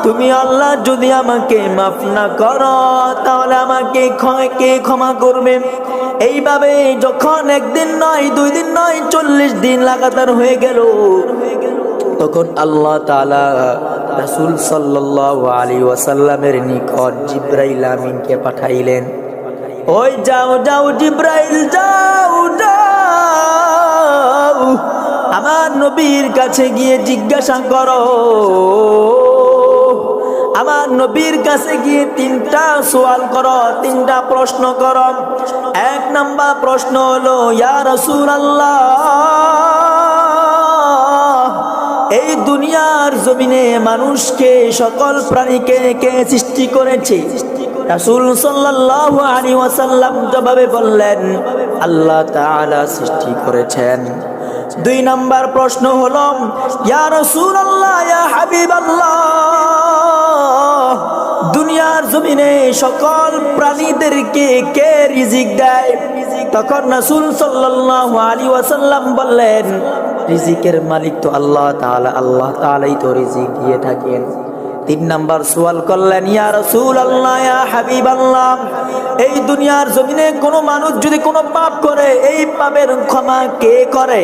তুমি আল্লাহ যদি আমাকে মাফ না করো তাহলে আমাকে কে ক্ষমা করবে? এইভাবে যখন একদিন নয়, 2 দিন নয়, 40 দিন লাগাতার হয়ে গেল, তখন আল্লাহ তাআলা রাসূল সাল্লাল্লাহু আলাইহি ওয়াসাল্লামের নিকট জিবরাইল আমিনকে পাঠাইলেন। ওই যাও যাও জিবরাইল, যাও যাও আমার নবীর কাছে গিয়ে জিজ্ঞাসা করো, আমার নবীর কাছে গিয়ে 3টা সওয়াল করো, 3টা প্রশ্ন করো। 1 নাম্বার প্রশ্ন হলো, ইয়া রাসূলুল্লাহ, এই দুনিয়ার জমিনে মানুষকে, সকল প্রাণীকে কে সৃষ্টি করেছে? রাসূল সাল্লাল্লাহু আলাইহি ওয়াসাল্লাম জবাবে বললেন, আল্লাহ তাআলা সৃষ্টি করেছেন। 2 নাম্বার প্রশ্ন হলো, ইয়া রাসূলুল্লাহ, ইয়া হাবিবাল্লাহ, দুনিয়ার জমিনে সকল প্রাণীদেরকে কে রিজিক দেয়? তখন রাসূল সাল্লাল্লাহু আলাইহি ওয়াসাল্লাম বললেন, রিজিকের মালিক তো আল্লাহ তাআলা, আল্লাহ তাআলাই তো রিজিক দিয়ে থাকেন। 3 নাম্বার সওয়াল করলেন, ইয়া রাসূলুল্লাহ, ইয়া হাবিবাল্লাহ, এই দুনিয়ার জমিনে কোনো মানুষ যদি কোনো পাপ করে, এই পাপের ক্ষমা কে করে?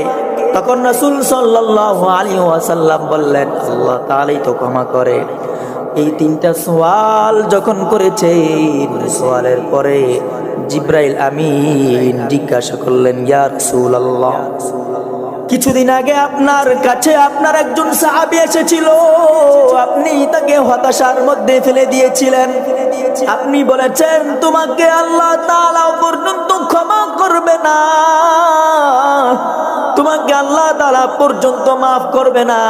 তখন রাসূল সাল্লাল্লাহু আলাইহি ওয়াসাল্লাম বললেন, আল্লাহ তাআলাই তো ক্ষমা করে। এই 3টা সওয়াল যখন করেছে, সওয়ালের পরে জিবরাইল আমিন জিজ্ঞাসা করলেন, ইয়া রাসূলুল্লাহ, কিছুদিন আগে আপনার কাছে আপনার একজন সাহাবী এসেছিল, আপনি তাকে হতাশার মধ্যে ফেলে দিয়েছিলেন। আপনি বলেছেন তোমাকে আল্লাহ তাআলা পর্যন্ত ক্ষমা করবে না, তোমাকে আল্লাহ তাআলা পর্যন্ত মাফ করবে না।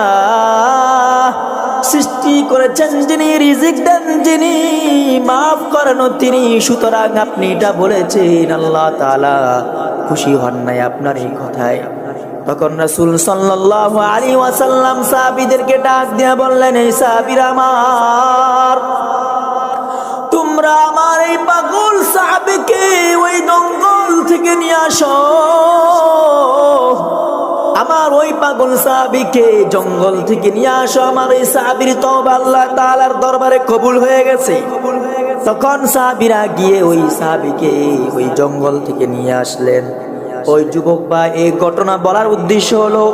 সৃষ্টি করেছেন যিনি, রিজিক দেন যিনি, মাফ করেন তিনি, সুতরাং আপনি এটা বলেছেন, আল্লাহ তাআলা খুশি হন নাই আপনার এই কথায়। তখন রাসূল সাল্লাল্লাহু আলাইহি ওয়াসাল্লাম সাহাবীদেরকে ডাক দিয়ে বললেন, এই সাহাবীরা আমার, তোমরা আমার এই পাগল সাহাবীকে ওই জঙ্গল থেকে নিয়ে আসো, আমার ওই পাগল সাহাবীকে জঙ্গল থেকে নিয়ে আসো। আমার এই সাহাবীর তওবা আল্লাহ তাআলার দরবারে কবুল হয়ে গেছে। তখন সাহাবীরা গিয়ে ওই সাহাবীকে ওই জঙ্গল থেকে নিয়ে আসলেন। ওই যুবক ভাই, এই ঘটনা বলার উদ্দেশ্য হলো,